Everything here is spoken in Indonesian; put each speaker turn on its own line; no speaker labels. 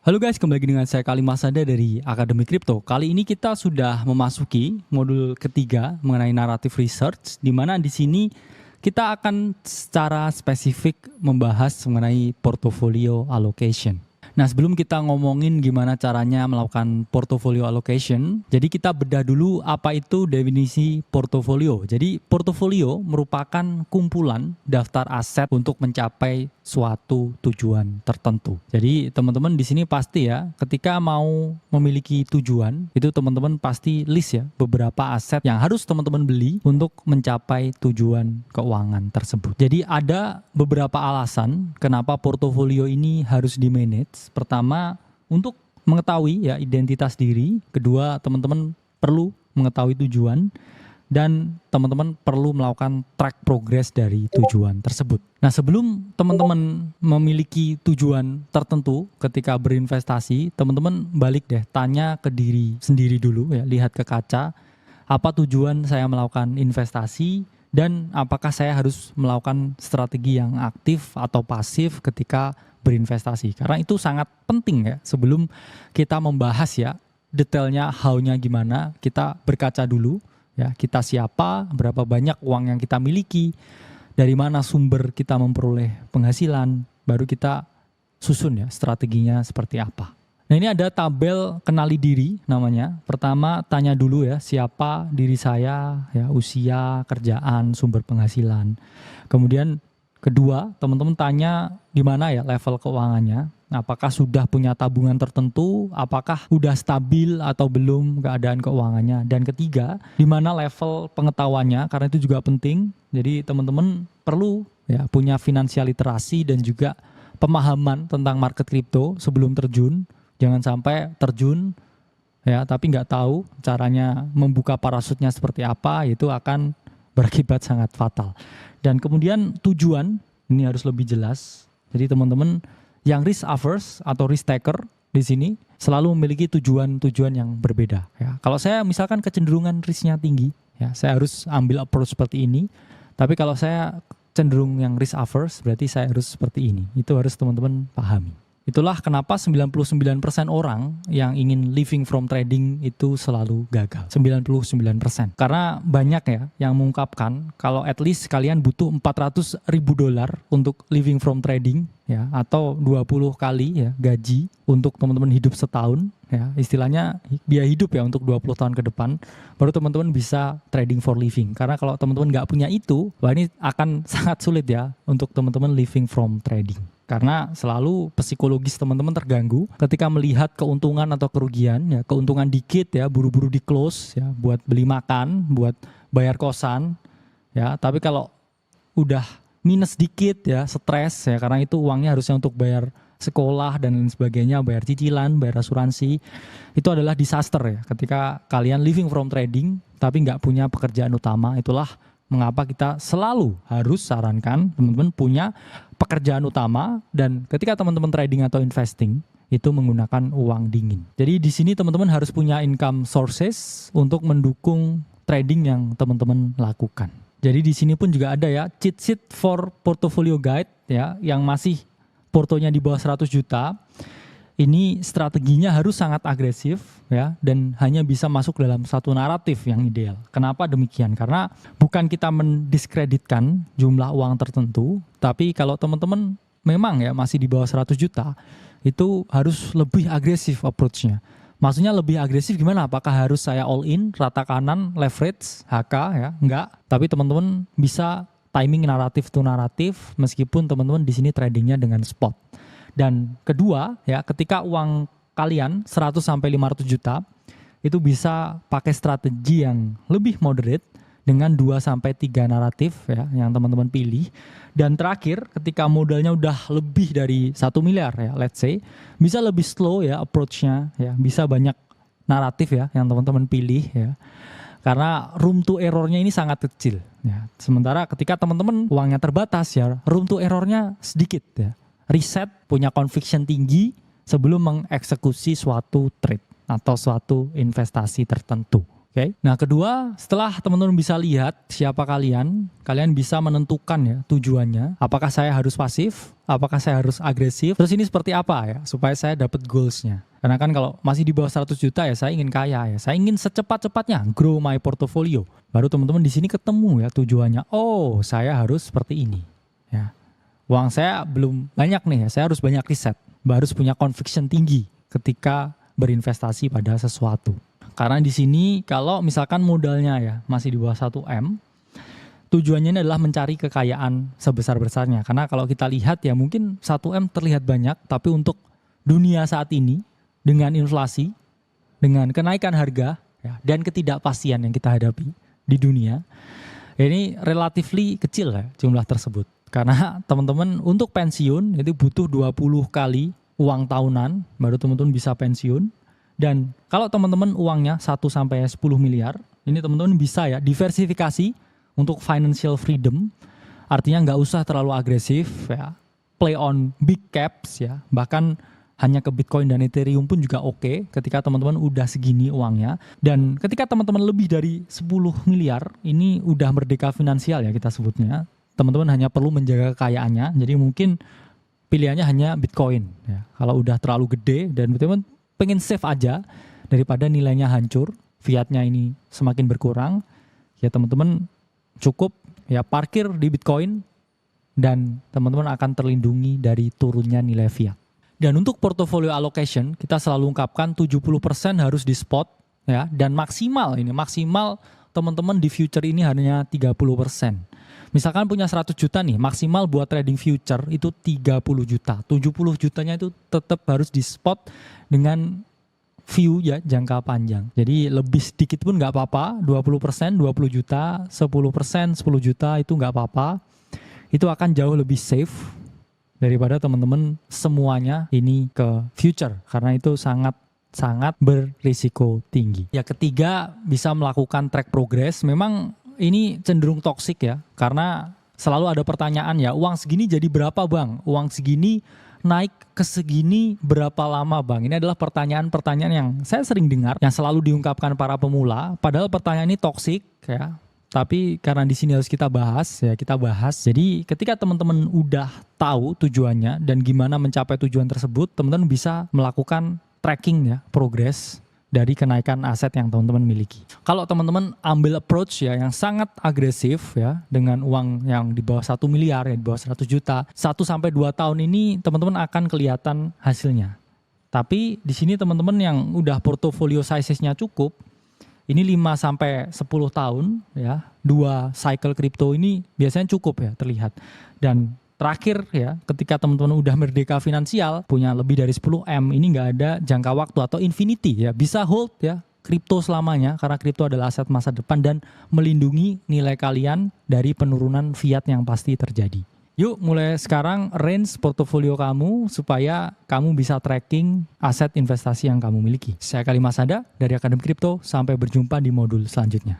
Halo guys, kembali lagi dengan saya Kali Masada dari Akademi Kripto. Kali ini kita sudah memasuki modul ketiga mengenai narrative research, di mana di sini kita akan secara spesifik membahas mengenai portfolio allocation. Nah, sebelum kita ngomongin gimana caranya melakukan portfolio allocation, jadi kita bedah dulu apa itu definisi portofolio. Jadi portofolio merupakan kumpulan daftar aset untuk mencapai suatu tujuan tertentu. Jadi teman-teman di sini pasti ya, ketika mau memiliki tujuan, itu teman-teman pasti list ya beberapa aset yang harus teman-teman beli untuk mencapai tujuan keuangan tersebut. Jadi ada beberapa alasan kenapa portofolio ini harus di-manage. Pertama, untuk mengetahui ya identitas diri. Kedua, teman-teman perlu mengetahui tujuan. Dan teman-teman perlu melakukan track progress dari tujuan tersebut. Nah, sebelum teman-teman memiliki tujuan tertentu ketika berinvestasi, teman-teman balik deh, tanya ke diri sendiri dulu ya, lihat ke kaca, apa tujuan saya melakukan investasi dan apakah saya harus melakukan strategi yang aktif atau pasif ketika berinvestasi. Karena itu sangat penting ya, sebelum kita membahas ya detailnya how-nya gimana, kita berkaca dulu. Ya, kita siapa, berapa banyak uang yang kita miliki, dari mana sumber kita memperoleh penghasilan, baru kita susun ya strateginya seperti apa. Nah, ini ada tabel kenali diri namanya. Pertama, tanya dulu ya siapa diri saya, ya usia, kerjaan, sumber penghasilan. Kemudian kedua, teman-teman tanya di mana ya level keuangannya. Apakah sudah punya tabungan tertentu, apakah sudah stabil atau belum keadaan keuangannya. Dan ketiga, di mana level pengetahuannya, karena itu juga penting. Jadi teman-teman perlu ya punya finansial literasi dan juga pemahaman tentang market kripto sebelum terjun. Jangan sampai terjun ya tapi nggak tahu caranya membuka parasutnya seperti apa, itu akan berakibat sangat fatal. Dan kemudian tujuan, ini harus lebih jelas. Jadi teman-teman yang risk averse atau risk taker di sini selalu memiliki tujuan-tujuan yang berbeda. Ya, kalau saya misalkan kecenderungan risknya tinggi, ya saya harus ambil approach seperti ini. Tapi kalau saya cenderung yang risk averse, berarti saya harus seperti ini. Itu harus teman-teman pahami. Itulah kenapa 99% orang yang ingin living from trading itu selalu gagal. 99%. Karena banyak ya yang mengungkapkan kalau at least kalian butuh $400.000 untuk living from trading ya, atau 20 kali ya gaji untuk teman-teman hidup setahun ya, istilahnya biaya hidup ya untuk 20 tahun ke depan, baru teman-teman bisa trading for living. Karena kalau teman-teman nggak punya itu, wah ini akan sangat sulit ya untuk teman-teman living from trading. Karena selalu psikologis teman-teman terganggu ketika melihat keuntungan atau kerugian ya, keuntungan dikit ya buru-buru di close ya buat beli makan, buat bayar kosan ya, tapi kalau udah minus dikit ya stres ya, karena itu uangnya harusnya untuk bayar sekolah dan lain sebagainya, bayar cicilan, bayar asuransi, itu adalah disaster ya ketika kalian living from trading tapi nggak punya pekerjaan utama. Itulah mengapa kita selalu harus sarankan teman-teman punya pekerjaan utama, dan ketika teman-teman trading atau investing itu menggunakan uang dingin. Jadi di sini teman-teman harus punya income sources untuk mendukung trading yang teman-teman lakukan. Jadi di sini pun juga ada ya cheat sheet for portfolio guide ya, yang masih portonya di bawah 100 juta. Ini strateginya harus sangat agresif ya, dan hanya bisa masuk dalam satu naratif yang ideal. Kenapa demikian? Karena bukan kita mendiskreditkan jumlah uang tertentu, tapi kalau teman-teman memang ya masih di bawah 100 juta, itu harus lebih agresif approach-nya. Maksudnya lebih agresif gimana? Apakah harus saya all in, rata kanan, leverage, HK ya? Enggak. Tapi teman-teman bisa timing naratif to naratif, meskipun teman-teman di sini tradingnya dengan spot. Dan kedua ya, ketika uang kalian 100 sampai 500 juta itu bisa pakai strategi yang lebih moderate dengan 2 sampai 3 naratif ya yang teman-teman pilih. Dan terakhir, ketika modalnya udah lebih dari 1 miliar ya, let's say, bisa lebih slow ya approach-nya ya, bisa banyak naratif ya yang teman-teman pilih ya. Karena room to error-nya ini sangat kecil ya. Sementara ketika teman-teman uangnya terbatas ya, room to error-nya sedikit ya. Riset, punya conviction tinggi sebelum mengeksekusi suatu trade atau suatu investasi tertentu Oke. Nah, kedua, setelah teman-teman bisa lihat siapa kalian bisa menentukan ya tujuannya. Apakah saya harus pasif? Apakah saya harus agresif? Terus ini seperti apa ya supaya saya dapat goals-nya? Karena kan kalau masih di bawah 100 juta ya saya ingin kaya ya. Saya ingin secepat-cepatnya grow my portfolio. Baru teman-teman di sini ketemu ya tujuannya. Oh, saya harus seperti ini. Ya. Uang saya belum banyak nih ya. Saya harus banyak riset. Harus punya conviction tinggi ketika berinvestasi pada sesuatu. Karena di sini kalau misalkan modalnya ya masih di bawah 1M, tujuannya ini adalah mencari kekayaan sebesar-besarnya. Karena kalau kita lihat ya mungkin 1M terlihat banyak, tapi untuk dunia saat ini dengan inflasi, dengan kenaikan harga ya, dan ketidakpastian yang kita hadapi di dunia, ini relatively kecil ya jumlah tersebut. Karena teman-teman untuk pensiun itu butuh 20 kali uang tahunan baru teman-teman bisa pensiun. Dan kalau teman-teman uangnya 1-10 miliar, ini teman-teman bisa ya diversifikasi untuk financial freedom. Artinya nggak usah terlalu agresif ya, play on big caps ya, bahkan hanya ke Bitcoin dan Ethereum pun juga oke ketika teman-teman udah segini uangnya. Dan ketika teman-teman lebih dari 10 miliar, ini udah merdeka finansial ya kita sebutnya. Teman-teman hanya perlu menjaga kekayaannya, jadi mungkin pilihannya hanya Bitcoin ya. Kalau udah terlalu gede dan teman-teman pengen save aja daripada nilainya hancur, fiatnya ini semakin berkurang, ya teman-teman cukup ya parkir di Bitcoin dan teman-teman akan terlindungi dari turunnya nilai fiat. Dan untuk portfolio allocation kita selalu ungkapkan 70% harus di spot ya, dan maksimal teman-teman di future ini hanya 30%. Misalkan punya 100 juta nih, maksimal buat trading future itu 30 juta. 70 jutanya itu tetap harus di spot dengan view ya jangka panjang. Jadi lebih sedikit pun nggak apa-apa, 20%, 20 juta, 10%, 10 juta itu nggak apa-apa. Itu akan jauh lebih safe daripada teman-teman semuanya ini ke future. Karena itu sangat berisiko tinggi. Ya ketiga, bisa melakukan track progress. Memang ini cenderung toksik ya, karena selalu ada pertanyaan ya, uang segini jadi berapa bang? Uang segini naik ke segini berapa lama bang? Ini adalah pertanyaan-pertanyaan yang saya sering dengar, yang selalu diungkapkan para pemula, padahal pertanyaan ini toksik ya. Tapi karena di sini harus kita bahas ya, kita bahas. Jadi ketika teman-teman udah tahu tujuannya dan gimana mencapai tujuan tersebut, teman-teman bisa melakukan tracking ya, progress dari kenaikan aset yang teman-teman miliki. Kalau teman-teman ambil approach ya yang sangat agresif ya dengan uang yang di bawah 1 miliar ya, di bawah 100 juta, 1-2 tahun ini teman-teman akan kelihatan hasilnya. Tapi di sini teman-teman yang udah portofolio size-nya cukup, ini 5-10 tahun ya, 2 cycle crypto ini biasanya cukup ya terlihat. Dan terakhir ya, ketika teman-teman udah merdeka finansial, punya lebih dari 10M, ini nggak ada jangka waktu atau infinity ya, bisa hold ya kripto selamanya karena kripto adalah aset masa depan dan melindungi nilai kalian dari penurunan fiat yang pasti terjadi. Yuk mulai sekarang range portofolio kamu supaya kamu bisa tracking aset investasi yang kamu miliki. Saya Kali Masada dari Akademi Kripto, sampai berjumpa di modul selanjutnya.